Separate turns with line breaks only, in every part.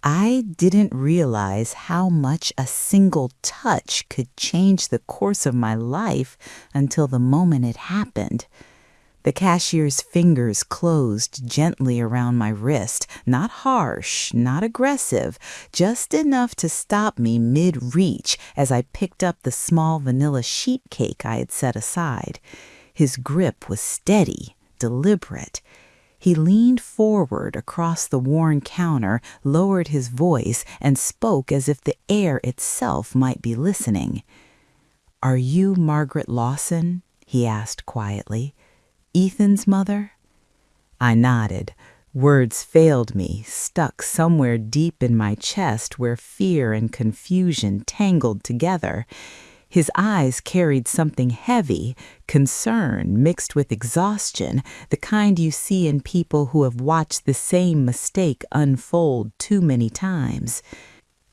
I didn't realize how much a single touch could change the course of my life until the moment it happened. The cashier's fingers closed gently around my wrist, not harsh, not aggressive, just enough to stop me mid-reach as I picked up the small vanilla sheet cake I had set aside. His grip was steady, deliberate. He leaned forward across the worn counter, lowered his voice, and spoke as if the air itself might be listening. "Are you Margaret Lawson?" he asked quietly. "Ethan's mother?" I nodded. Words failed me, stuck somewhere deep in my chest where fear and confusion tangled together. His eyes carried something heavy, concern mixed with exhaustion, the kind you see in people who have watched the same mistake unfold too many times.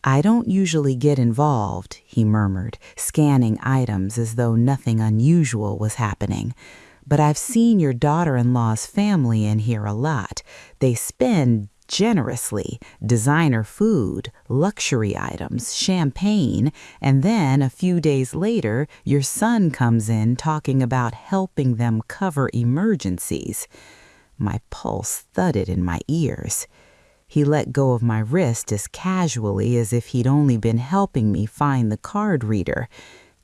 "I don't usually get involved," he murmured, scanning items as though nothing unusual was happening. "But I've seen your daughter-in-law's family in here a lot. They spend generously, designer food, luxury items, champagne, and then a few days later, your son comes in talking about helping them cover emergencies." My pulse thudded in my ears. He let go of my wrist as casually as if he'd only been helping me find the card reader.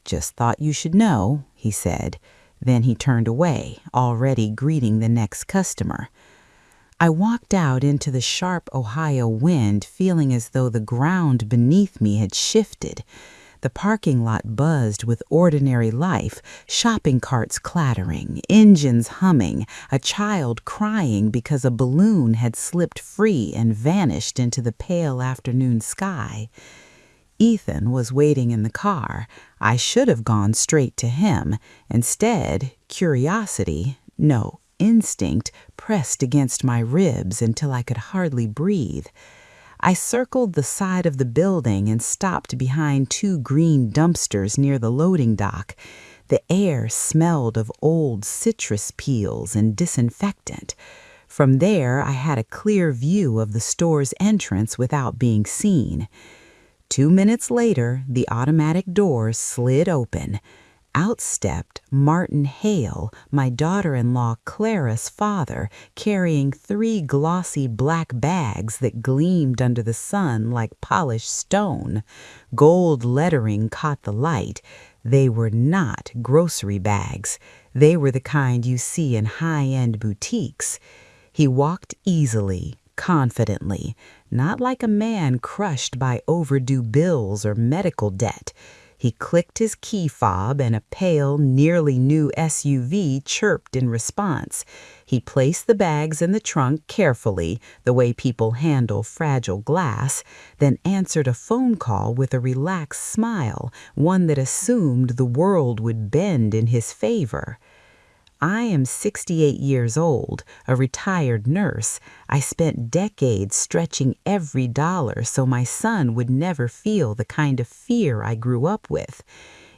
"Just thought you should know," he said. Then he turned away, already greeting the next customer. I walked out into the sharp Ohio wind, feeling as though the ground beneath me had shifted. The parking lot buzzed with ordinary life, shopping carts clattering, engines humming, a child crying because a balloon had slipped free and vanished into the pale afternoon sky. Ethan was waiting in the car. I should have gone straight to him. Instead, curiosity, no, instinct, pressed against my ribs until I could hardly breathe. I circled the side of the building and stopped behind two green dumpsters near the loading dock. The air smelled of old citrus peels and disinfectant. From there, I had a clear view of the store's entrance without being seen. 2 minutes later, the automatic doors slid open. Out stepped Martin Hale, my daughter-in-law Clara's father, carrying 3 glossy black bags that gleamed under the sun like polished stone. Gold lettering caught the light. They were not grocery bags. They were the kind you see in high-end boutiques. He walked easily, confidently, not like a man crushed by overdue bills or medical debt. He clicked his key fob and a pale, nearly new SUV chirped in response. He placed the bags in the trunk carefully, the way people handle fragile glass, then answered a phone call with a relaxed smile, one that assumed the world would bend in his favor. I am 68 years old, a retired nurse. I spent decades stretching every dollar so my son would never feel the kind of fear I grew up with.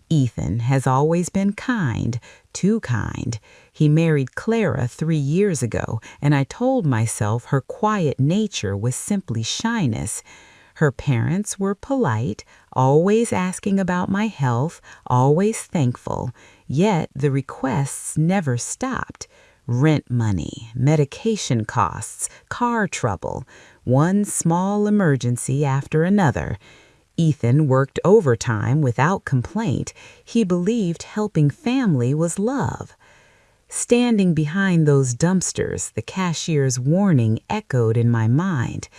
Ethan has always been kind, too kind. He married Clara 3 years ago, and I told myself her quiet nature was simply shyness. Her parents were polite, always asking about my health, always thankful. Yet the requests never stopped. Rent money, medication costs, car trouble, one small emergency after another. Ethan worked overtime without complaint. He believed helping family was love. Standing behind those dumpsters, the cashier's warning echoed in my mind.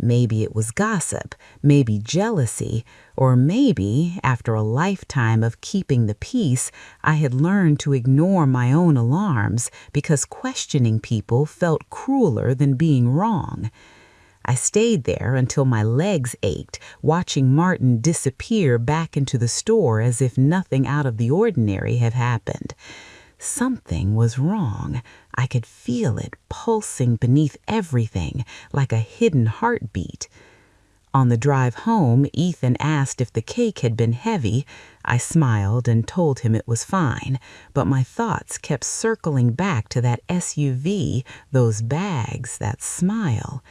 Maybe it was gossip, maybe jealousy, or maybe, after a lifetime of keeping the peace, I had learned to ignore my own alarms because questioning people felt crueler than being wrong. I stayed there until my legs ached, watching Martin disappear back into the store as if nothing out of the ordinary had happened. Something was wrong. I could feel it pulsing beneath everything, like a hidden heartbeat. On the drive home, Ethan asked if the cake had been heavy. I smiled and told him it was fine, but my thoughts kept circling back to that SUV, those bags, that smile.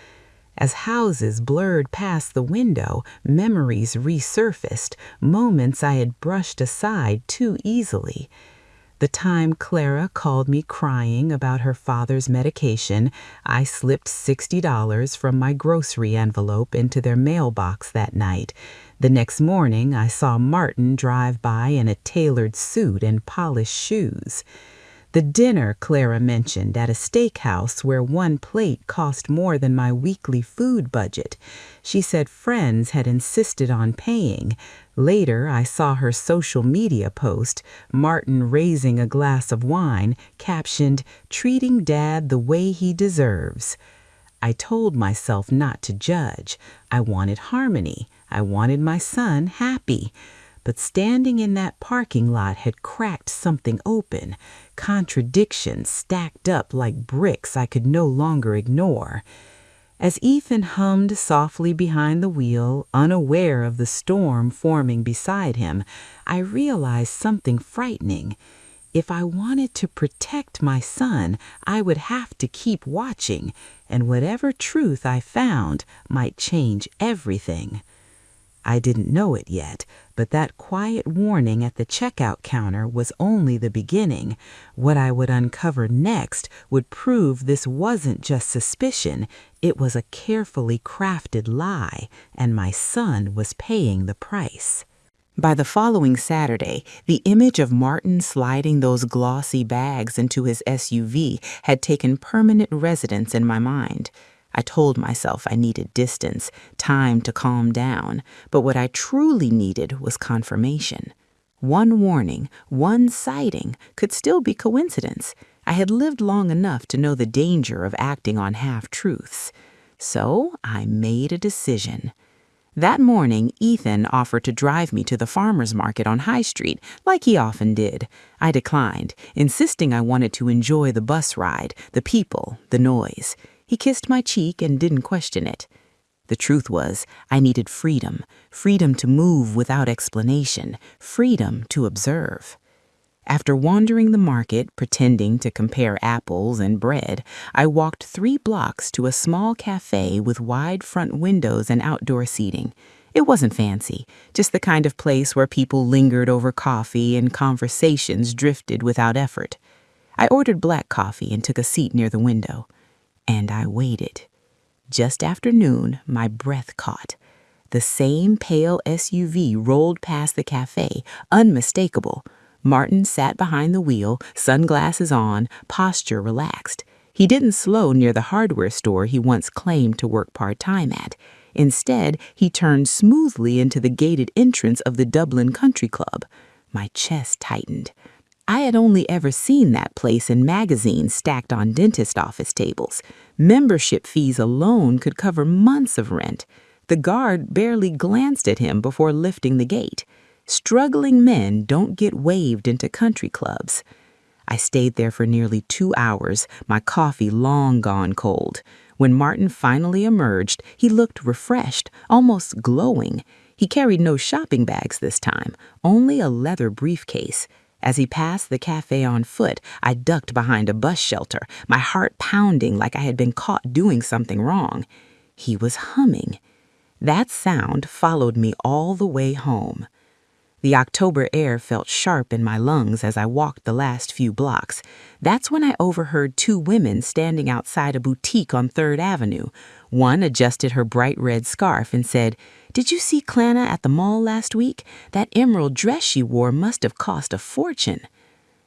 As houses blurred past the window, memories resurfaced, moments I had brushed aside too easily. The time Clara called me crying about her father's medication, I slipped $60 from my grocery envelope into their mailbox that night. The next morning, I saw Martin drive by in a tailored suit and polished shoes. The dinner Clara mentioned at a steakhouse where one plate cost more than my weekly food budget. She said friends had insisted on paying. Later, I saw her social media post, Martin raising a glass of wine, captioned, "Treating Dad the way he deserves." I told myself not to judge. I wanted harmony. I wanted my son happy. But standing in that parking lot had cracked something open, contradictions stacked up like bricks I could no longer ignore. As Ethan hummed softly behind the wheel, unaware of the storm forming beside him, I realized something frightening. If I wanted to protect my son, I would have to keep watching, and whatever truth I found might change everything. I didn't know it yet, but that quiet warning at the checkout counter was only the beginning. What I would uncover next would prove this wasn't just suspicion, it was a carefully crafted lie, and my son was paying the price. By the following Saturday, the image of Martin sliding those glossy bags into his SUV had taken permanent residence in my mind. I told myself I needed distance, time to calm down, but what I truly needed was confirmation. One warning, one sighting could still be coincidence. I had lived long enough to know the danger of acting on half-truths. So I made a decision. That morning, Ethan offered to drive me to the farmer's market on High Street, like he often did. I declined, insisting I wanted to enjoy the bus ride, the people, the noise. He kissed my cheek and didn't question it. The truth was, I needed freedom, freedom to move without explanation, freedom to observe. After wandering the market, pretending to compare apples and bread, I walked 3 blocks to a small cafe with wide front windows and outdoor seating. It wasn't fancy, just the kind of place where people lingered over coffee and conversations drifted without effort. I ordered black coffee and took a seat near the window. And I waited. Just after noon, my breath caught. The same pale SUV rolled past the cafe, unmistakable. Martin sat behind the wheel, sunglasses on, posture relaxed. He didn't slow near the hardware store he once claimed to work part-time at. Instead, he turned smoothly into the gated entrance of the Dublin Country Club. My chest tightened. I had only ever seen that place in magazines stacked on dentist office tables. Membership fees alone could cover months of rent. The guard barely glanced at him before lifting the gate. Struggling men don't get waved into country clubs. I stayed there for nearly 2 hours, my coffee long gone cold. When Martin finally emerged, he looked refreshed, almost glowing. He carried no shopping bags this time, only a leather briefcase. As he passed the cafe on foot, I ducked behind a bus shelter, my heart pounding like I had been caught doing something wrong. He was humming. That sound followed me all the way home. The October air felt sharp in my lungs as I walked the last few blocks. That's when I overheard 2 women standing outside a boutique on 3rd Avenue. One adjusted her bright red scarf and said, "Did you see Clana at the mall last week? That emerald dress she wore must have cost a fortune."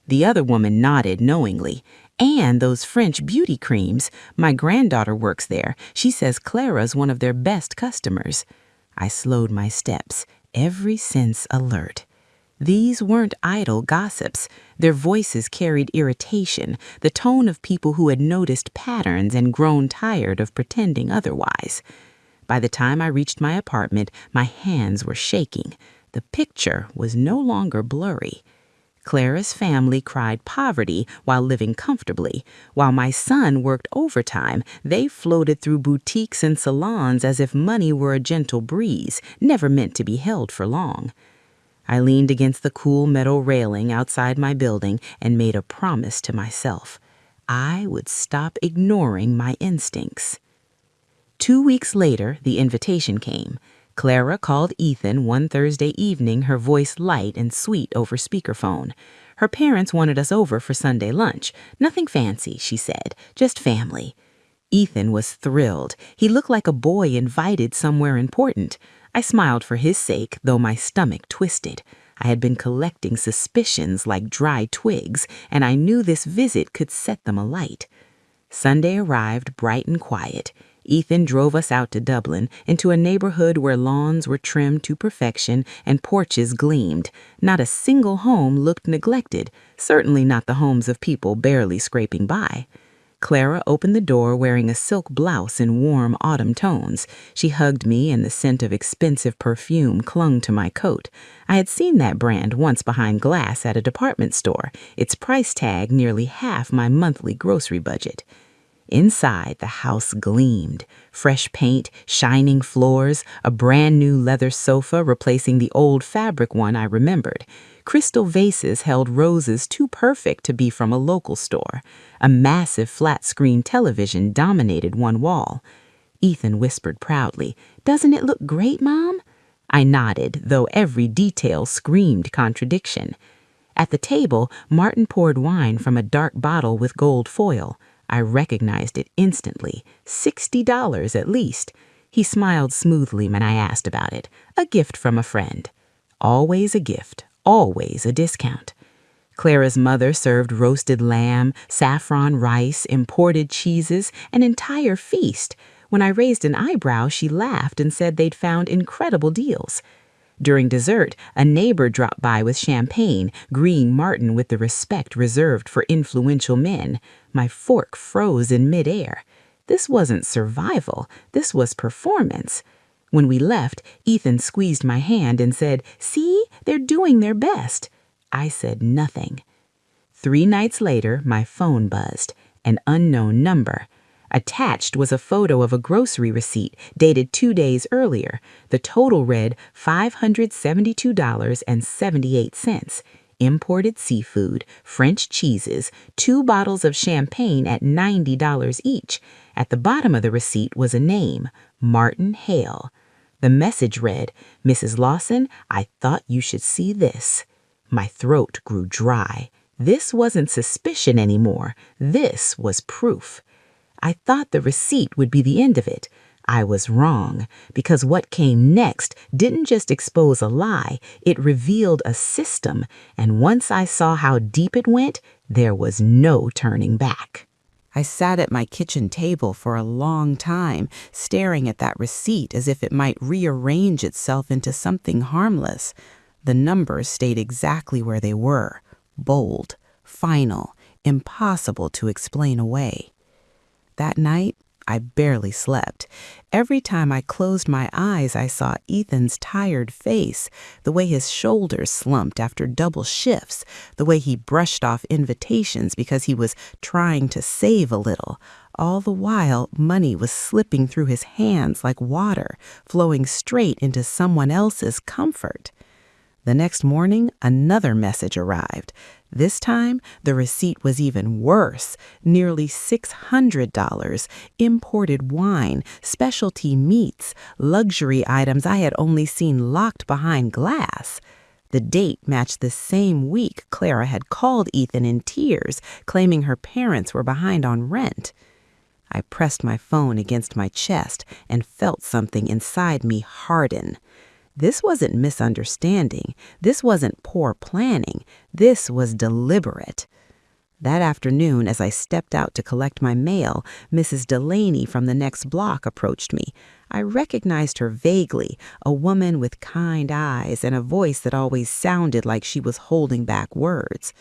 The other woman nodded knowingly. "And those French beauty creams. My granddaughter works there. She says Clara's one of their best customers." I slowed my steps, every sense alert. These weren't idle gossips. Their voices carried irritation, the tone of people who had noticed patterns and grown tired of pretending otherwise. By the time I reached my apartment, my hands were shaking. The picture was no longer blurry. Clara's family cried poverty while living comfortably. While my son worked overtime, they floated through boutiques and salons as if money were a gentle breeze, never meant to be held for long. I leaned against the cool metal railing outside my building and made a promise to myself. I would stop ignoring my instincts.
2 weeks later, the invitation came. Clara called Ethan one Thursday evening, her voice light and sweet over speakerphone. Her parents wanted us over for Sunday lunch. Nothing fancy, she said, just family. Ethan was thrilled. He looked like a boy invited somewhere important. I smiled for his sake, though my stomach twisted. I had been collecting suspicions like dry twigs, and I knew this visit could set them alight. Sunday arrived bright and quiet. Ethan drove us out to Dublin, into a neighborhood where lawns were trimmed to perfection and porches gleamed. Not a single home looked neglected, certainly not the homes of people barely scraping by. Clara opened the door wearing a silk blouse in warm autumn tones. She hugged me and the scent of expensive perfume clung to my coat. I had seen that brand once behind glass at a department store, its price tag nearly half my monthly grocery budget. Inside, the house gleamed. Fresh paint, shining floors, a brand new leather sofa replacing the old fabric one I remembered. Crystal vases held roses too perfect to be from a local store. A massive flat-screen television dominated one wall. Ethan whispered proudly, "Doesn't it look great, Mom?" I nodded, though every detail screamed contradiction. At the table, Martin poured wine from a dark bottle with gold foil. I recognized it instantly. $60 at least. He smiled smoothly when I asked about it. A gift from a friend. Always a gift, always a discount. Clara's mother served roasted lamb, saffron rice, imported cheeses, an entire feast. When I raised an eyebrow, she laughed and said they'd found incredible deals. During dessert, a neighbor dropped by with champagne, greeting Martin with the respect reserved for influential men. My fork froze in midair. This wasn't survival. This was performance. When we left, Ethan squeezed my hand and said, "See, they're doing their best." I said nothing. 3 nights later, my phone buzzed. An unknown number. Attached was a photo of a grocery receipt dated 2 days earlier. The total read $572.78. Imported seafood, French cheeses, 2 bottles of champagne at $90 each. At the bottom of the receipt was a name, Martin Hale. The message read, "Mrs. Lawson, I thought you should see this." My throat grew dry. This wasn't suspicion anymore. This was proof. I thought the receipt would be the end of it. I was wrong, because what came next didn't just expose a lie, it revealed a system, and once I saw how deep it went, there was no turning back. I sat at my kitchen table for a long time, staring at that receipt as if it might rearrange itself into something harmless. The numbers stayed exactly where they were, bold, final, impossible to explain away. That night, I barely slept. Every time I closed my eyes, I saw Ethan's tired face, the way his shoulders slumped after double shifts, the way he brushed off invitations because he was trying to save a little. All the while, money was slipping through his hands like water, flowing straight into someone else's comfort. The next morning, another message arrived. This time, the receipt was even worse. Nearly $600, imported wine, specialty meats, luxury items I had only seen locked behind glass. The date matched the same week Clara had called Ethan in tears, claiming her parents were behind on rent. I pressed my phone against my chest and felt something inside me harden. This wasn't misunderstanding. This wasn't poor planning. This was deliberate. That afternoon, as I stepped out to collect my mail, Mrs. Delaney from the next block approached me. I recognized her vaguely, a woman with kind eyes and a voice that always sounded like she was holding back words.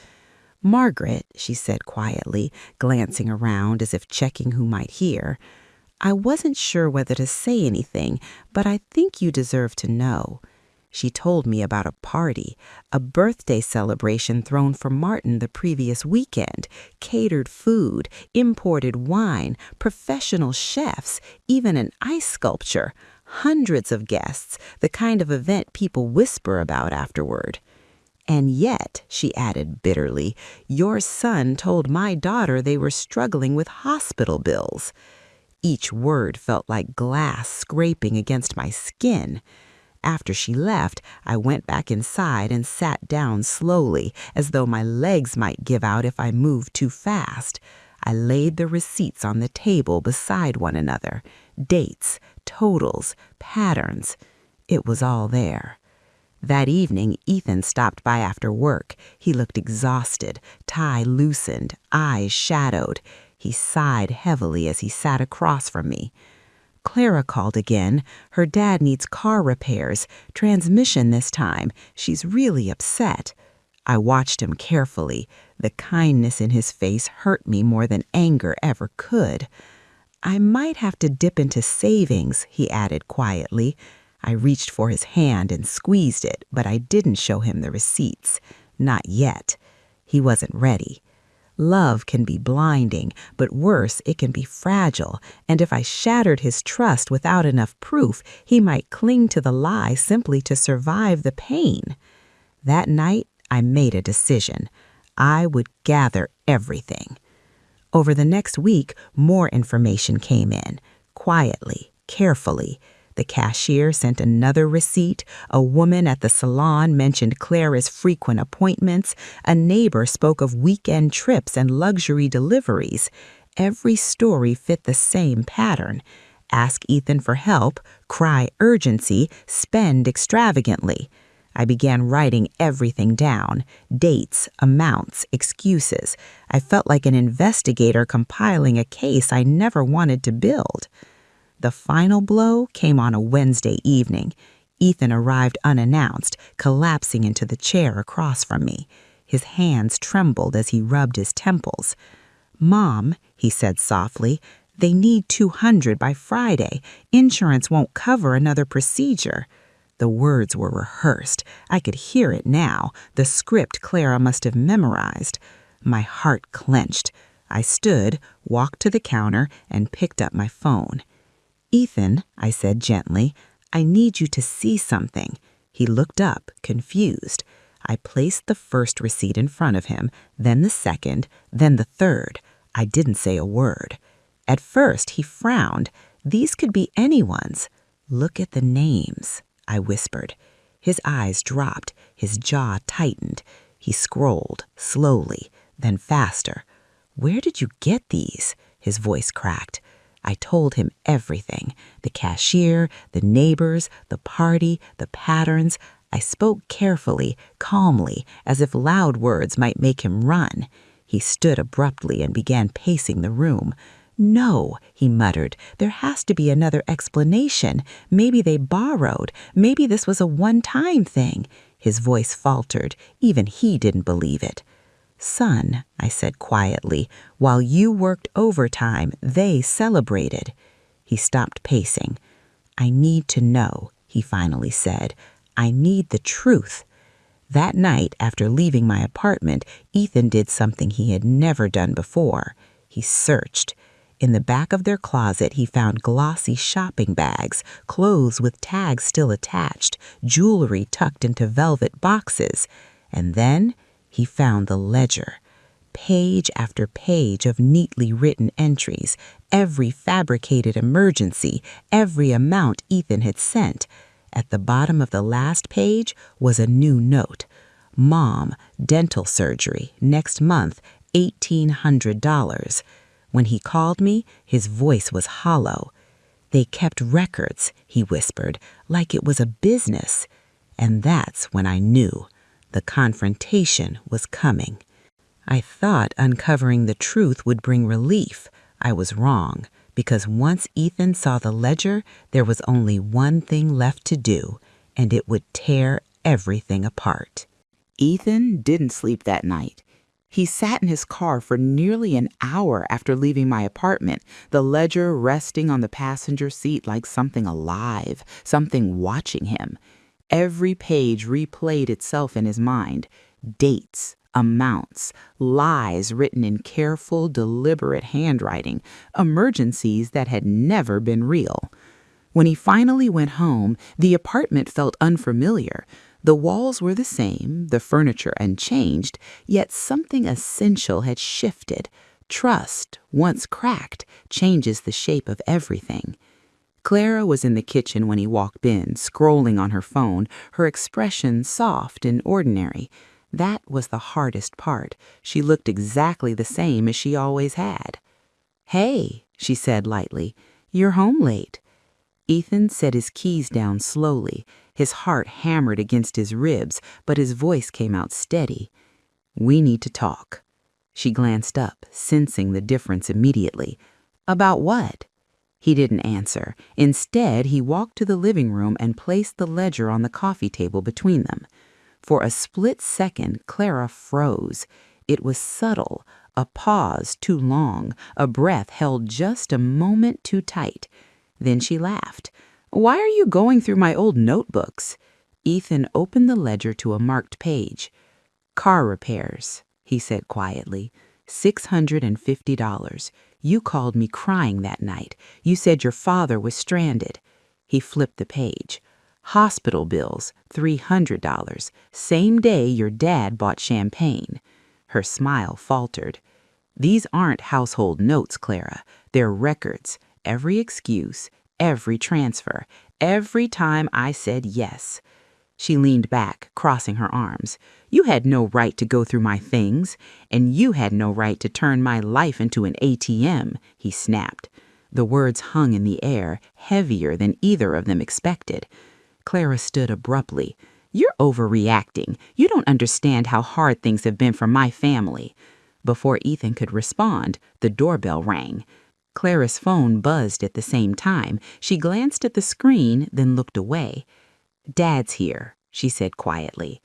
"Margaret," she said quietly, glancing around as if checking who might hear, "I wasn't sure whether to say anything, but I think you deserve to know." She told me about a party, a birthday celebration thrown for Martin the previous weekend, catered food, imported wine, professional chefs, even an ice sculpture, hundreds of guests, the kind of event people whisper about afterward. "And yet," she added bitterly, "your son told my daughter they were struggling with hospital bills."
Each word felt like glass scraping against my skin. After she left, I went back inside and sat down slowly, as though my legs might give out if I moved too fast. I laid the receipts on the table beside one another. Dates, totals, patterns. It was all there. That evening, Ethan stopped by after work. He looked exhausted, tie loosened, eyes shadowed. He sighed heavily as he sat across from me. Clara called again. Her dad needs car repairs, transmission this time. She's really upset. I watched him carefully. The kindness in his face hurt me more than anger ever could. I might have to dip into savings, he added quietly. I reached for his hand and squeezed it, but I didn't show him the receipts. Not yet. He wasn't ready. Love can be blinding, but worse, it can be fragile, and if I shattered his trust without enough proof, he might cling to the lie simply to survive the pain. That night, I made a decision. I would gather everything. Over the next week, more information came in, quietly, carefully. The cashier sent another receipt. A woman at the salon mentioned Clara's frequent appointments. A neighbor spoke of weekend trips and luxury deliveries. Every story fit the same pattern. Ask Ethan for help, cry urgency, spend extravagantly. I began writing everything down, dates, amounts, excuses. I felt like an investigator compiling a case I never wanted to build. The final blow came on a Wednesday evening. Ethan arrived unannounced, collapsing into the chair across from me. His hands trembled as he rubbed his temples. "Mom," he said softly, "they need $200 by Friday. Insurance won't cover another procedure." The words were rehearsed. I could hear it now, the script Clara must have memorized. My heart clenched. I stood, walked to the counter, and picked up my phone. "Ethan," I said gently, "I need you to see something." He looked up, confused. I placed the first receipt in front of him, then the second, then the third. I didn't say a word. At first, he frowned. These could be anyone's. "Look at the names," I whispered. His eyes dropped, his jaw tightened. He scrolled, slowly, then faster. "Where did you get these?" His voice cracked. I told him everything, the cashier, the neighbors, the party, the patterns. I spoke carefully, calmly, as if loud words might make him run. He stood abruptly and began pacing the room. "No," he muttered, "there has to be another explanation. Maybe they borrowed. Maybe this was a one-time thing." His voice faltered. Even he didn't believe it. "Son," I said quietly, "while you worked overtime, they celebrated." He stopped pacing. "I need to know," he finally said. "I need the truth." That night, after leaving my apartment, Ethan did something he had never done before. He searched. In the back of their closet, he found glossy shopping bags, clothes with tags still attached, jewelry tucked into velvet boxes. And then he found the ledger. Page after page of neatly written entries, every fabricated emergency, every amount Ethan had sent. At the bottom of the last page was a new note. "Mom, dental surgery, next month, $1,800. When he called me, his voice was hollow. "They kept records," he whispered, "like it was a business." And that's when I knew. The confrontation was coming. I thought uncovering the truth would bring relief. I was wrong, because once Ethan saw the ledger, there was only one thing left to do, and it would tear everything apart. Ethan didn't sleep that night. He sat in his car for nearly an hour after leaving my apartment, the ledger resting on the passenger seat like something alive, something watching him. Every page replayed itself in his mind. Dates, amounts, lies written in careful, deliberate handwriting, emergencies that had never been real. When he finally went home, the apartment felt unfamiliar. The walls were the same, the furniture unchanged, yet something essential had shifted. Trust, once cracked, changes the shape of everything. Clara was in the kitchen when he walked in, scrolling on her phone, her expression soft and ordinary. That was the hardest part. She looked exactly the same as she always had. "Hey," she said lightly, "you're home late." Ethan set his keys down slowly. His heart hammered against his ribs, but his voice came out steady. "We need to talk." She glanced up, sensing the difference immediately. "About what?" He didn't answer. Instead, he walked to the living room and placed the ledger on the coffee table between them. For a split second, Clara froze. It was subtle, a pause too long, a breath held just a moment too tight. Then she laughed. "Why are you going through my old notebooks?" Ethan opened the ledger to a marked page. "Car repairs," he said quietly. $650. You called me crying that night. You said your father was stranded." He flipped the page. "Hospital bills, $300. Same day your dad bought champagne." Her smile faltered. "These aren't household notes, Clara. They're records. Every excuse, every transfer, every time I said yes." She leaned back, crossing her arms. "You had no right to go through my things, and you had no right to turn my life into an ATM, he snapped. The words hung in the air, heavier than either of them expected. Clara stood abruptly. "You're overreacting. You don't understand how hard things have been for my family." Before Ethan could respond, the doorbell rang. Clara's phone buzzed at the same time. She glanced at the screen, then looked away. "Dad's here," she said quietly.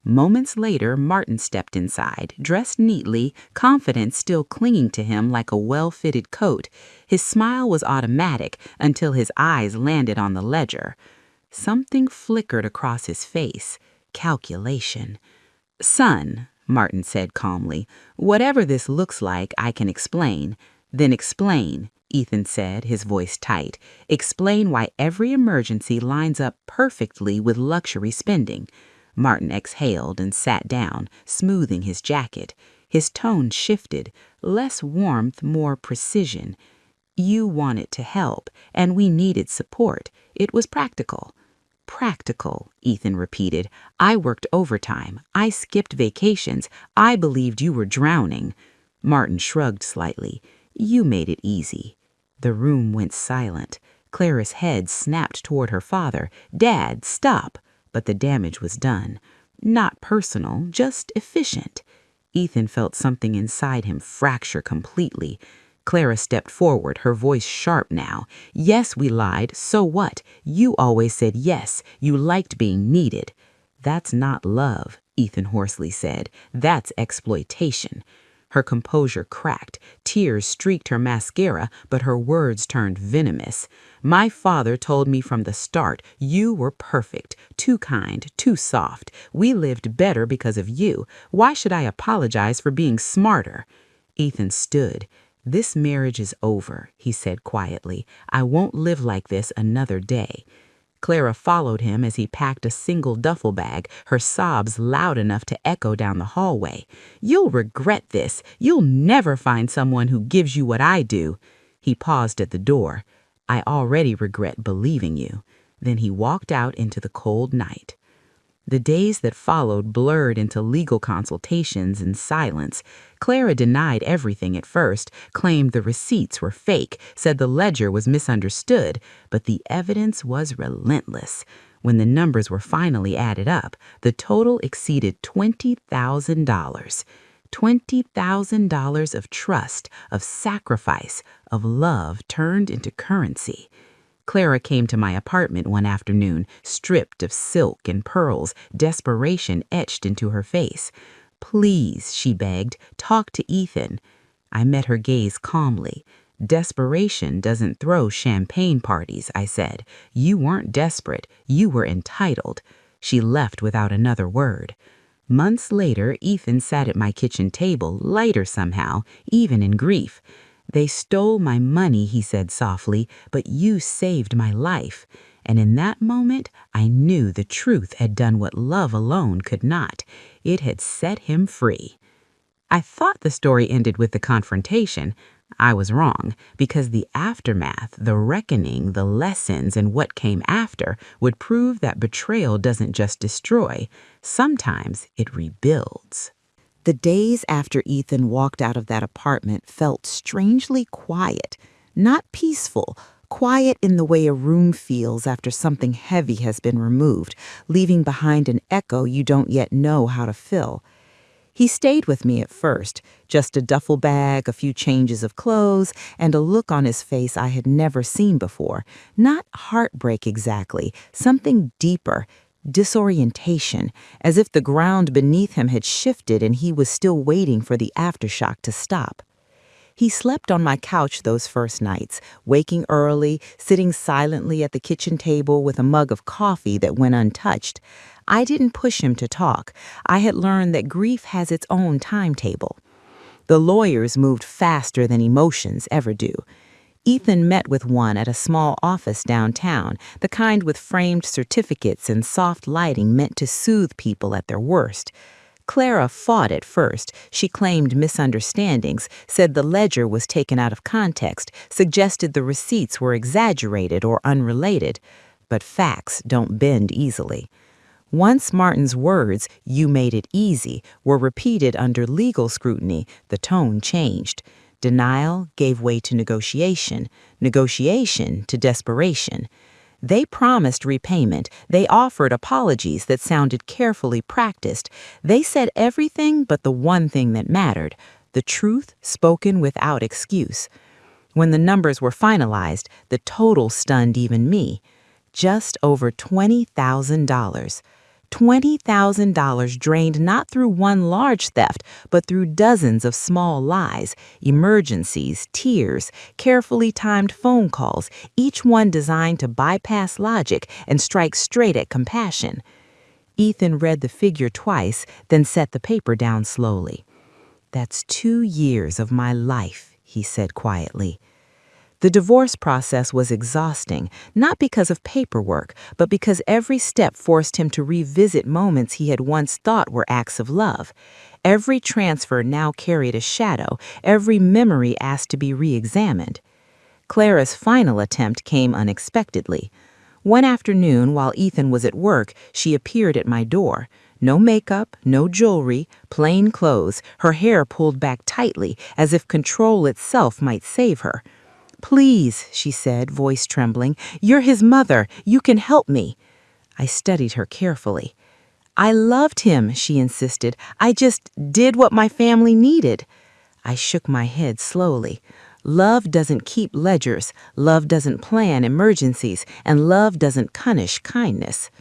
Moments later, Martin stepped inside, dressed neatly, confidence still clinging to him like a well-fitted coat. His smile was automatic until his eyes landed on the ledger. Something flickered across his face. Calculation. "Son," Martin said calmly, "whatever this looks like, I can explain." "Then explain," Ethan said, his voice tight. "Explain why every emergency lines up perfectly with luxury spending." Martin exhaled and sat down, smoothing his jacket. His tone shifted, less warmth, more precision. "You wanted to help, and we needed support. It was practical." "Practical," Ethan repeated. "I worked overtime. I skipped vacations. I believed you were drowning." Martin shrugged slightly. "You made it easy." The room went silent. Clara's head snapped toward her father. "Dad, stop!" But the damage was done. Not personal, just efficient. Ethan felt something inside him fracture completely. Clara stepped forward, her voice sharp now. "Yes, we lied. So what? You always said yes. You liked being needed." "That's not love," Ethan hoarsely said. "That's exploitation." Her composure cracked. Tears streaked her mascara, but her words turned venomous. "My father told me from the start you were perfect, too kind, too soft. We lived better because of you. Why should I apologize for being smarter?" Ethan stood. "This marriage is over," he said quietly. "I won't live like this another day." Clara followed him as he packed a single duffel bag, her sobs loud enough to echo down the hallway. "You'll regret this. You'll never find someone who gives you what I do." He paused at the door. "I already regret believing you." Then he walked out into the cold night. The days that followed blurred into legal consultations and silence. Clara denied everything at first, claimed the receipts were fake, said the ledger was misunderstood, but the evidence was relentless. When the numbers were finally added up, the total exceeded $20,000. $20,000 of trust, of sacrifice, of love turned into currency. Clara came to my apartment one afternoon, stripped of silk and pearls, desperation etched into her face. "Please," she begged, "talk to Ethan." I met her gaze calmly. "Desperation doesn't throw champagne parties," I said. "You weren't desperate. You were entitled." She left without another word. Months later, Ethan sat at my kitchen table, lighter somehow, even in grief. "They stole my money," he said softly, "but you saved my life." And in that moment, I knew the truth had done what love alone could not. It had set him free.
I thought the story ended with the confrontation. I was wrong, because the aftermath, the reckoning, the lessons, and what came after would prove that betrayal doesn't just destroy, sometimes it rebuilds.
The days after Ethan walked out of that apartment felt strangely quiet, not peaceful, quiet in the way a room feels after something heavy has been removed, leaving behind an echo you don't yet know how to fill. He stayed with me at first, just a duffel bag, a few changes of clothes, and a look on his face I had never seen before. Not heartbreak exactly, something deeper, disorientation, as if the ground beneath him had shifted and he was still waiting for the aftershock to stop. He slept on my couch those first nights, waking early, sitting silently at the kitchen table with a mug of coffee that went untouched. I didn't push him to talk. I had learned that grief has its own timetable. The lawyers moved faster than emotions ever do. Ethan met with one at a small office downtown, the kind with framed certificates and soft lighting meant to soothe people at their worst. Clara fought at first. She claimed misunderstandings, said the ledger was taken out of context, suggested the receipts were exaggerated or unrelated. But facts don't bend easily. Once Martin's words, "you made it easy," were repeated under legal scrutiny, the tone changed. Denial gave way to negotiation, negotiation to desperation. They promised repayment. They offered apologies that sounded carefully practiced. They said everything but the one thing that mattered, the truth spoken without excuse. When the numbers were finalized, the total stunned even me. Just over $20,000. $20,000 drained not through one large theft, but through dozens of small lies, emergencies, tears, carefully timed phone calls, each one designed to bypass logic and strike straight at compassion. Ethan read the figure twice, then set the paper down slowly. "That's 2 years of my life," he said quietly. The divorce process was exhausting, not because of paperwork, but because every step forced him to revisit moments he had once thought were acts of love. Every transfer now carried a shadow, every memory asked to be re-examined. Clara's final attempt came unexpectedly. One afternoon, while Ethan was at work, she appeared at my door. No makeup, no jewelry, plain clothes, her hair pulled back tightly, as if control itself might save her. "Please," she said, voice trembling, "you're his mother. You can help me." I studied her carefully. "I loved him," she insisted. "I just did what my family needed." I shook my head slowly. Love doesn't keep ledgers, love doesn't plan emergencies, and love doesn't punish kindness.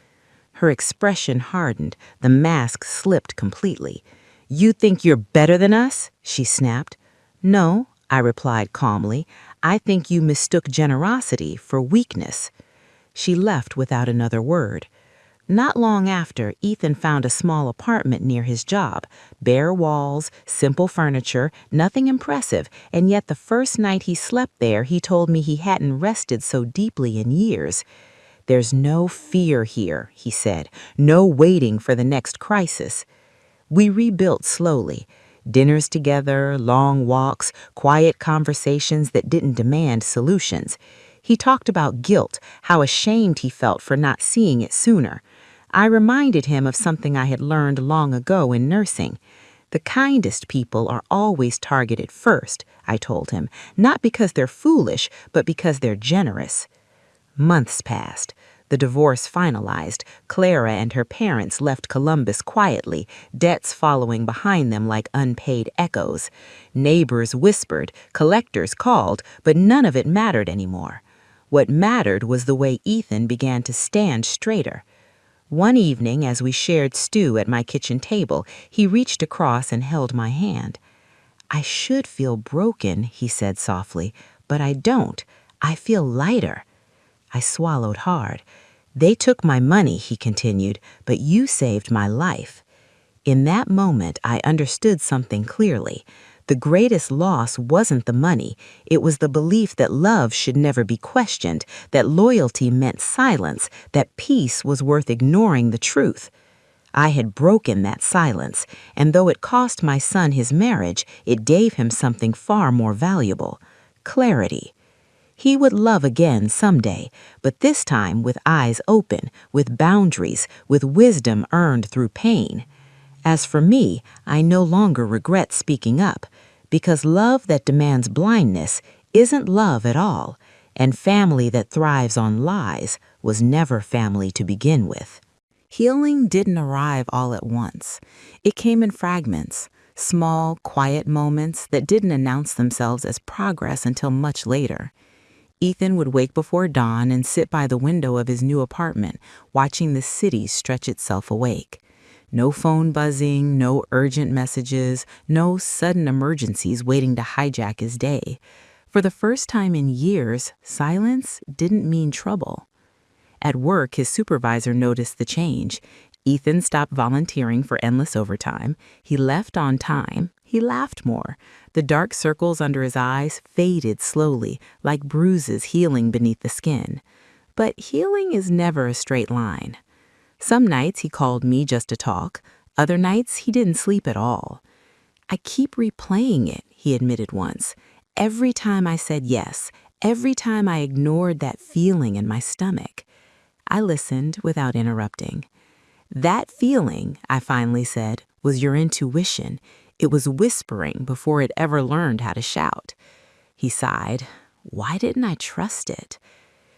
Her expression hardened. The mask slipped completely. "You think you're better than us?" she snapped. "No," I replied calmly. "I think you mistook generosity for weakness." She left without another word. Not long after, Ethan found a small apartment near his job. Bare walls, simple furniture, nothing impressive, and yet the first night he slept there, he told me he hadn't rested so deeply in years. "There's no fear here," he said, "no waiting for the next crisis." We rebuilt slowly. Dinners together, long walks, quiet conversations that didn't demand solutions. He talked about guilt, how ashamed he felt for not seeing it sooner. I reminded him of something I had learned long ago in nursing. The kindest people are always targeted first, I told him, not because they're foolish, but because they're generous. Months passed. The divorce finalized. Clara and her parents left Columbus quietly, debts following behind them like unpaid echoes. Neighbors whispered, collectors called, but none of it mattered anymore. What mattered was the way Ethan began to stand straighter. One evening, as we shared stew at my kitchen table, he reached across and held my hand. "I should feel broken," he said softly, "but I don't. I feel lighter." I swallowed hard. "They took my money," he continued, "but you saved my life." In that moment, I understood something clearly. The greatest loss wasn't the money. It was the belief that love should never be questioned, that loyalty meant silence, that peace was worth ignoring the truth.
I had broken that silence, and though it cost my son his marriage, it gave him something far more valuable: clarity. He would love again someday, but this time with eyes open, with boundaries, with wisdom earned through pain. As for me, I no longer regret speaking up, because love that demands blindness isn't love at all, and family that thrives on lies was never family to begin with.
Healing didn't arrive all at once. It came in fragments, small, quiet moments that didn't announce themselves as progress until much later. Ethan would wake before dawn and sit by the window of his new apartment, watching the city stretch itself awake. No phone buzzing, no urgent messages, no sudden emergencies waiting to hijack his day. For the first time in years, silence didn't mean trouble. At work, his supervisor noticed the change. Ethan stopped volunteering for endless overtime. He left on time. He laughed more. The dark circles under his eyes faded slowly, like bruises healing beneath the skin. But healing is never a straight line. Some nights he called me just to talk. Other nights he didn't sleep at all. "I keep replaying it," he admitted once. "Every time I said yes, every time I ignored that feeling in my stomach." I listened without interrupting. "That feeling," I finally said, "was your intuition. It was whispering before it ever learned how to shout." He sighed. "Why didn't I trust it?"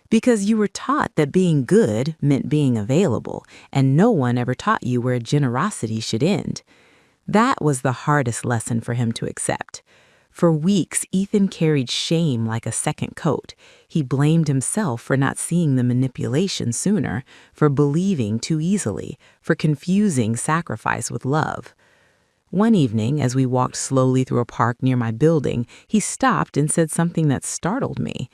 "Because you were taught that being good meant being available, and no one ever taught you where generosity should end." That was the hardest lesson for him to accept. For weeks, Ethan carried shame like a second coat. He blamed himself for not seeing the manipulation sooner, for believing too easily, for confusing sacrifice with love. One evening, as we walked slowly through a park near my building, he stopped and said something that startled me.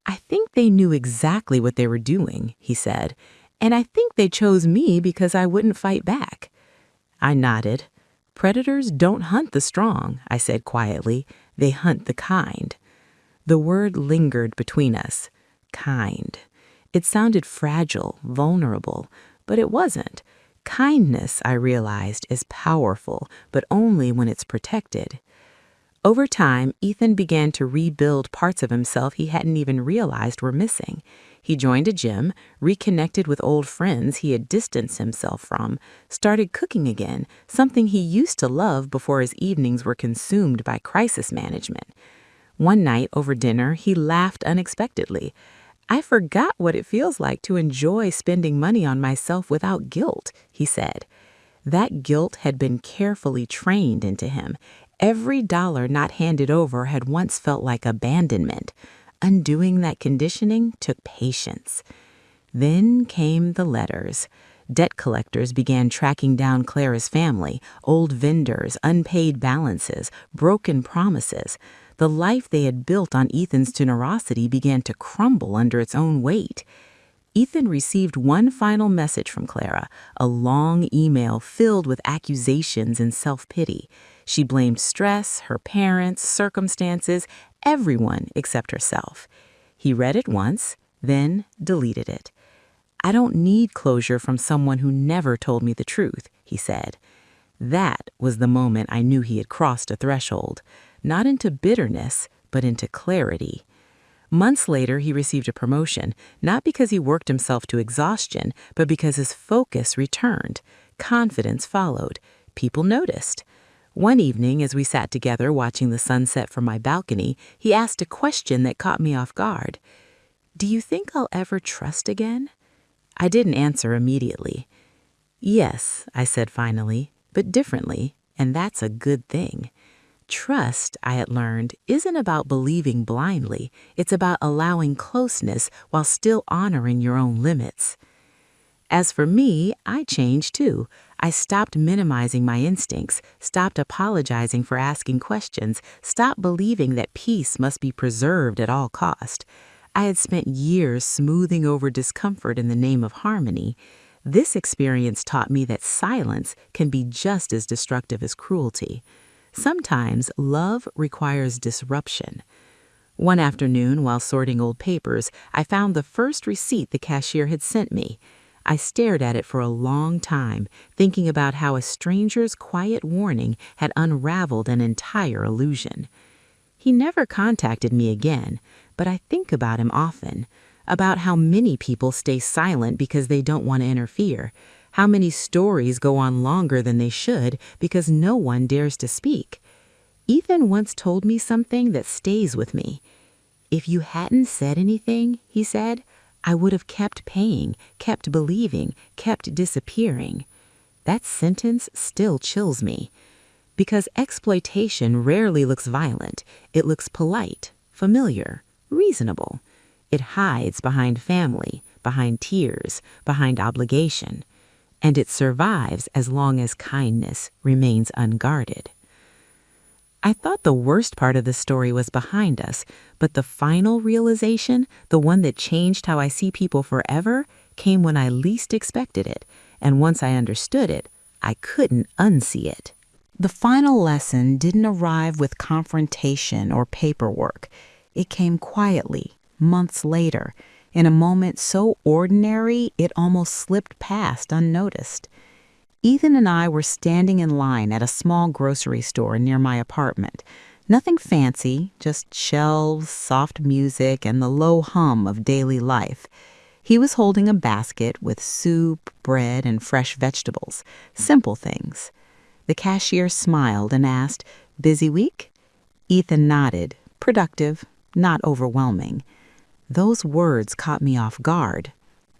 "I think they knew exactly what they were doing," he said, "and I think they chose me because I wouldn't fight back." I nodded. "Predators don't hunt the strong," I said quietly. "They hunt the kind." The word lingered between us. Kind. It sounded fragile, vulnerable, but it wasn't. Kindness, I realized, is powerful, but only when it's protected. Over time, Ethan began to rebuild parts of himself he hadn't even realized were missing. He joined a gym, reconnected with old friends he had distanced himself from, started cooking again, something he used to love before his evenings were consumed by crisis management. One night over dinner, he laughed unexpectedly. "I forgot what it feels like to enjoy spending money on myself without guilt," he said. That guilt had been carefully trained into him. Every dollar not handed over had once felt like abandonment. Undoing that conditioning took patience. Then came the letters. Debt collectors began tracking down Clara's family, old vendors, unpaid balances, broken promises. The life they had built on Ethan's generosity began to crumble under its own weight. Ethan received one final message from Clara, a long email filled with accusations and self-pity. She blamed stress, her parents, circumstances, everyone except herself. He read it once, then deleted it. "I don't need closure from someone who never told me the truth," he said. That was the moment I knew he had crossed a threshold, not into bitterness, but into clarity. Months later, he received a promotion, not because he worked himself to exhaustion, but because his focus returned. Confidence followed. People noticed. One evening, as we sat together watching the sunset from my balcony, he asked a question that caught me off guard. "Do you think I'll ever trust again?" I didn't answer immediately. "Yes," I said finally, "but differently, and that's a good thing." Trust, I had learned, isn't about believing blindly. It's about allowing closeness while still honoring your own limits. As for me, I changed too. I stopped minimizing my instincts, stopped apologizing for asking questions, stopped believing that peace must be preserved at all cost. I had spent years smoothing over discomfort in the name of harmony. This experience taught me that silence can be just as destructive as cruelty. Sometimes love requires disruption. One afternoon, while sorting old papers, I found the first receipt the cashier had sent me.
I stared at it for a long time, thinking about how a stranger's quiet warning had unraveled an entire illusion. He never contacted me again, but I think about him often, about how many people stay silent because they don't want to interfere, how many stories go on longer than they should because no one dares to speak. Ethan once told me something that stays with me. "If you hadn't said anything," he said, "I would have kept paying, kept believing, kept disappearing." That sentence still chills me. Because exploitation rarely looks violent. It looks polite, familiar, reasonable. It hides behind family, behind tears, behind obligation. And it survives as long as kindness remains unguarded. I thought the worst part of the story was behind us, but the final realization, the one that changed how I see people forever, came when I least expected it, and once I understood it, I couldn't unsee it. The final lesson didn't arrive with confrontation or paperwork. It came quietly, months later, in a moment so ordinary it almost slipped past unnoticed. Ethan and I were standing in line at a small grocery store near my apartment. Nothing fancy, just shelves, soft music, and the low hum of daily life. He was holding a basket with soup, bread, and fresh vegetables, simple things. The cashier smiled and asked, "Busy week?" Ethan nodded, productive, not overwhelming. Those words caught me off guard.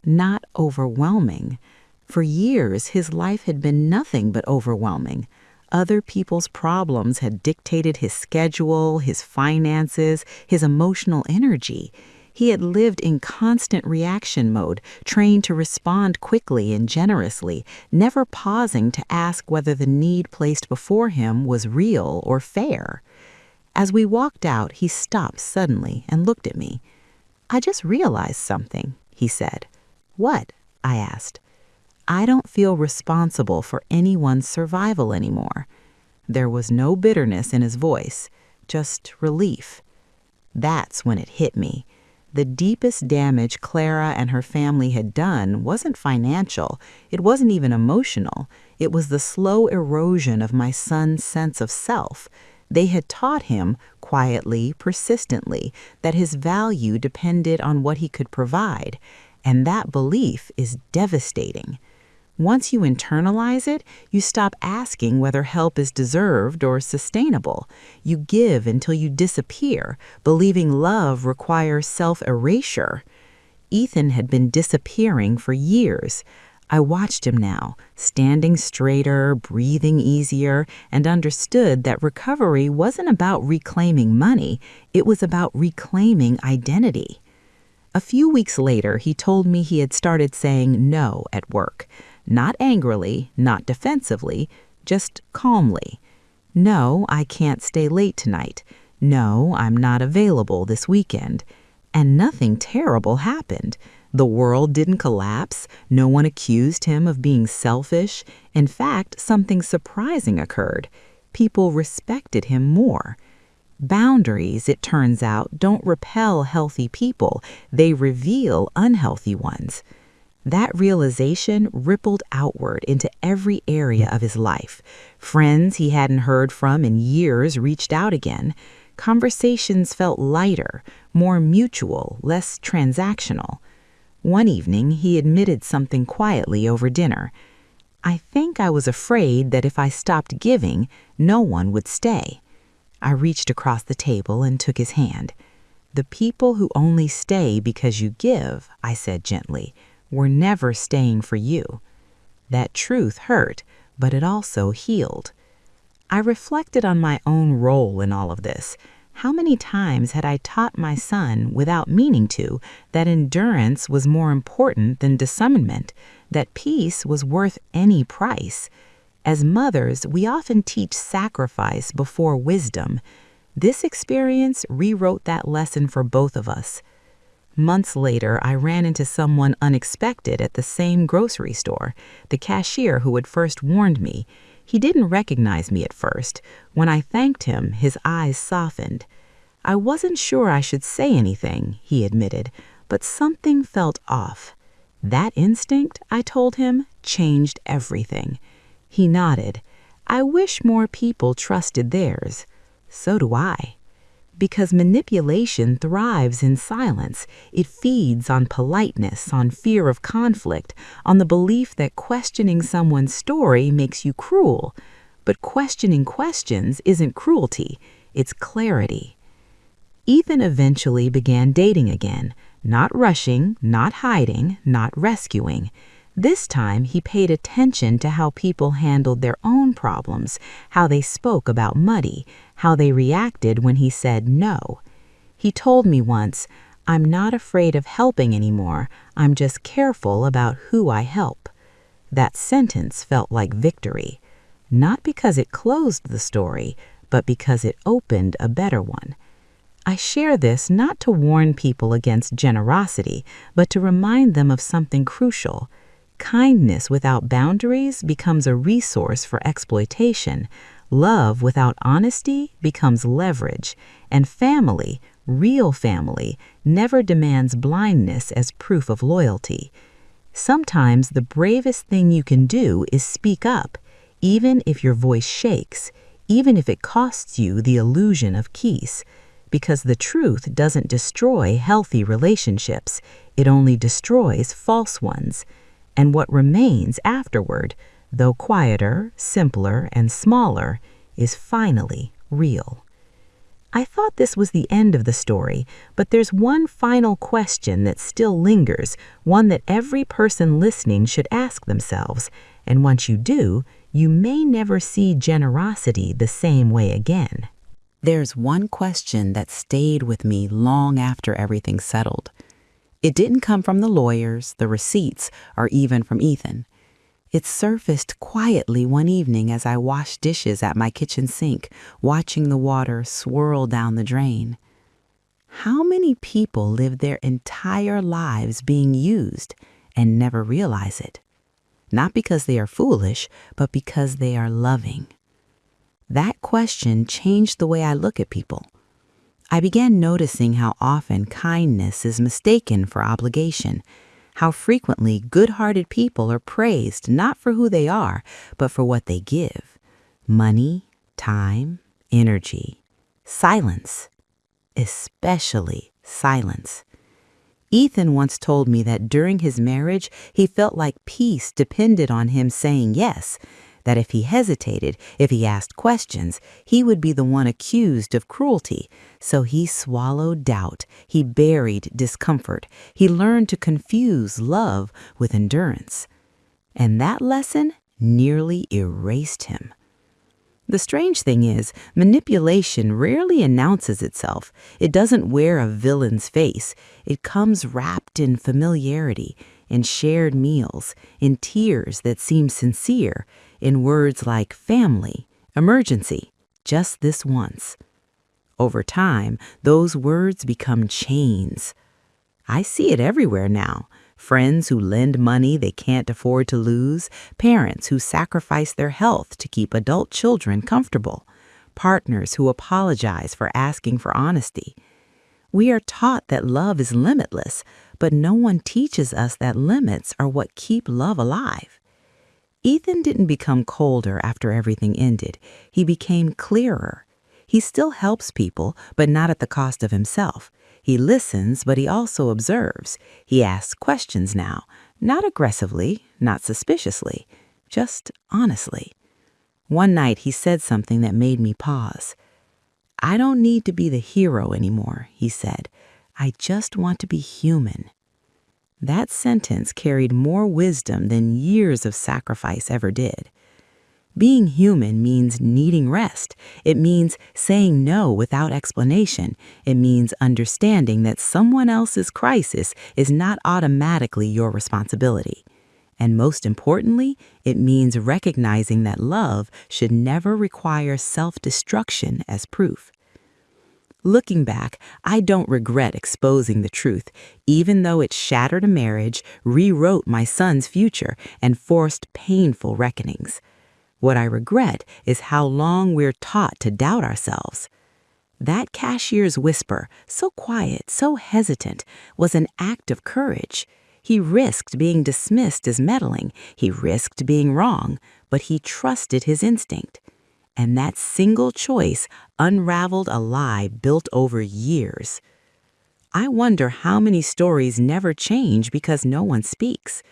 Not overwhelming. For years, his life had been nothing but overwhelming. Other people's problems had dictated his schedule, his finances, his emotional energy. He had lived in constant reaction mode, trained to respond quickly and generously, never pausing to ask whether the need placed before him was real or fair. As we walked out, he stopped suddenly and looked at me. "I just realized something," he said. "What?" I asked. "I don't feel responsible for anyone's survival anymore." There was no bitterness in his voice, just relief. That's when it hit me. The deepest damage Clara and her family had done wasn't financial. It wasn't even emotional. It was the slow erosion of my son's sense of self. They had taught him, quietly, persistently, that his value depended on what he could provide. And that belief is devastating. Once you internalize it, you stop asking whether help is deserved or sustainable. You give until you disappear, believing love requires self-erasure. Ethan had been disappearing for years. I watched him now, standing straighter, breathing easier, and understood that recovery wasn't about reclaiming money. It was about reclaiming identity. A few weeks later, he told me he had started saying no at work. Not angrily, not defensively, just calmly. "No, I can't stay late tonight. No, I'm not available this weekend." And nothing terrible happened. The world didn't collapse. No one accused him of being selfish. In fact, something surprising occurred. People respected him more. Boundaries, it turns out, don't repel healthy people. They reveal unhealthy ones. That realization rippled outward into every area of his life. Friends he hadn't heard from in years reached out again. Conversations felt lighter, more mutual, less transactional. One evening, he admitted something quietly over dinner. "I think I was afraid that if I stopped giving, no one would stay." I reached across the table and took his hand. "The people who only stay because you give," I said gently, "were never staying for you." That truth hurt, but it also healed. I reflected on my own role in all of this. How many times had I taught my son, without meaning to, that endurance was more important than discernment, that peace was worth any price? As mothers, we often teach sacrifice before wisdom. This experience rewrote that lesson for both of us. Months later, I ran into someone unexpected at the same grocery store, the cashier who had first warned me. He didn't recognize me at first. When I thanked him, his eyes softened. "I wasn't sure I should say anything," he admitted, "but something felt off." That instinct, I told him, changed everything. He nodded. I wish more people trusted theirs. So do I. Because manipulation thrives in silence. It feeds on politeness, on fear of conflict, on the belief that questioning someone's story makes you cruel. But questioning questions isn't cruelty, it's clarity. Ethan eventually began dating again, not rushing, not hiding, not rescuing. This time, he paid attention to how people handled their own problems, how they spoke about money, how they reacted when he said no. He told me once, "I'm not afraid of helping anymore. I'm just careful about who I help." That sentence felt like victory, not because it closed the story, but because it opened a better one. I share this not to warn people against generosity, but to remind them of something crucial. Kindness without boundaries becomes a resource for exploitation. Love without honesty becomes leverage. And family, real family, never demands blindness as proof of loyalty. Sometimes the bravest thing you can do is speak up, even if your voice shakes, even if it costs you the illusion of peace. Because the truth doesn't destroy healthy relationships, it only destroys false ones. And what remains afterward, though quieter, simpler, and smaller, is finally real. I thought this was the end of the story, but there's one final question that still lingers, one that every person listening should ask themselves. And once you do, you may never see generosity the same way again.
There's one question that stayed with me long after everything settled. It didn't come from the lawyers, the receipts, or even from Ethan. It surfaced quietly one evening as I washed dishes at my kitchen sink, watching the water swirl down the drain. How many people live their entire lives being used and never realize it? Not because they are foolish, but because they are loving. That question changed the way I look at people. I began noticing how often kindness is mistaken for obligation, how frequently good-hearted people are praised not for who they are, but for what they give. Money, time, energy, silence, especially silence. Ethan once told me that during his marriage, he felt like peace depended on him saying yes, that if he hesitated, if he asked questions, he would be the one accused of cruelty. So he swallowed doubt, he buried discomfort, he learned to confuse love with endurance. And that lesson nearly erased him. The strange thing is, manipulation rarely announces itself. It doesn't wear a villain's face. It comes wrapped in familiarity, in shared meals, in tears that seem sincere, in words like family, emergency, just this once. Over time, those words become chains. I see it everywhere now. Friends who lend money they can't afford to lose, parents who sacrifice their health to keep adult children comfortable, partners who apologize for asking for honesty. We are taught that love is limitless, but no one teaches us that limits are what keep love alive. Ethan didn't become colder after everything ended. He became clearer. He still helps people, but not at the cost of himself. He listens, but he also observes. He asks questions now, not aggressively, not suspiciously, just honestly. One night he said something that made me pause. "I don't need to be the hero anymore," he said. "I just want to be human." That sentence carried more wisdom than years of sacrifice ever did. Being human means needing rest. It means saying no without explanation. It means understanding that someone else's crisis is not automatically your responsibility. And most importantly, it means recognizing that love should never require self-destruction as proof. Looking back, I don't regret exposing the truth, even though it shattered a marriage, rewrote my son's future, and forced painful reckonings. What I regret is how long we're taught to doubt ourselves. That cashier's whisper, so quiet, so hesitant, was an act of courage.
He risked being dismissed as meddling. He risked being wrong, but he trusted his instinct. And that single choice unraveled a lie built over years. I wonder how many stories never change because no one speaks.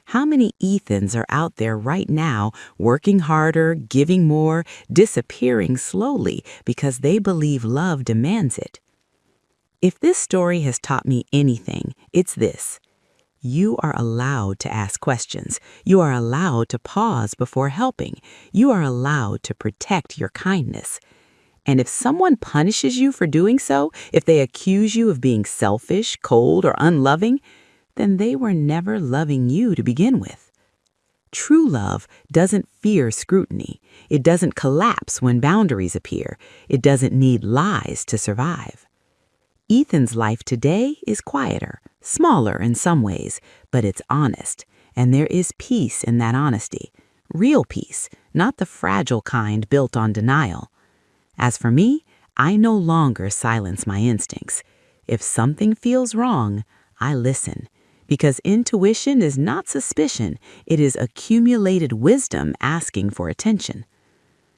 How many Ethans are out there right now working harder, giving more, disappearing slowly because they believe love demands it? If this story has taught me anything, it's this. You are allowed to ask questions. You are allowed to pause before helping. You are allowed to protect your kindness. And if someone punishes you for doing so, if they accuse you of being selfish, cold, or unloving, then they were never loving you to begin with. True love doesn't fear scrutiny. It doesn't collapse when boundaries appear. It doesn't need lies to survive. Ethan's life today is quieter, smaller in some ways, but it's honest, and there is peace in that honesty. Real peace, not the fragile kind built on denial. As for me, I no longer silence my instincts. If something feels wrong, I listen, because intuition is not suspicion, it is accumulated wisdom asking for attention.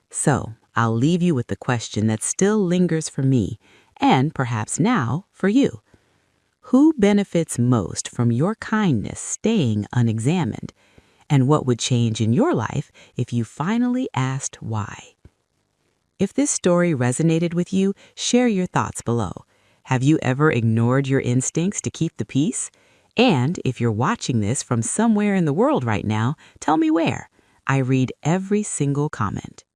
So, I'll leave you with the question that still lingers for me, and perhaps now for you. Who benefits most from your kindness staying unexamined? And what would change in your life if you finally asked why? If this story resonated with you, share your thoughts below. Have you ever ignored your instincts to keep the peace? And if you're watching this from somewhere in the world right now, tell me where. I read every single comment.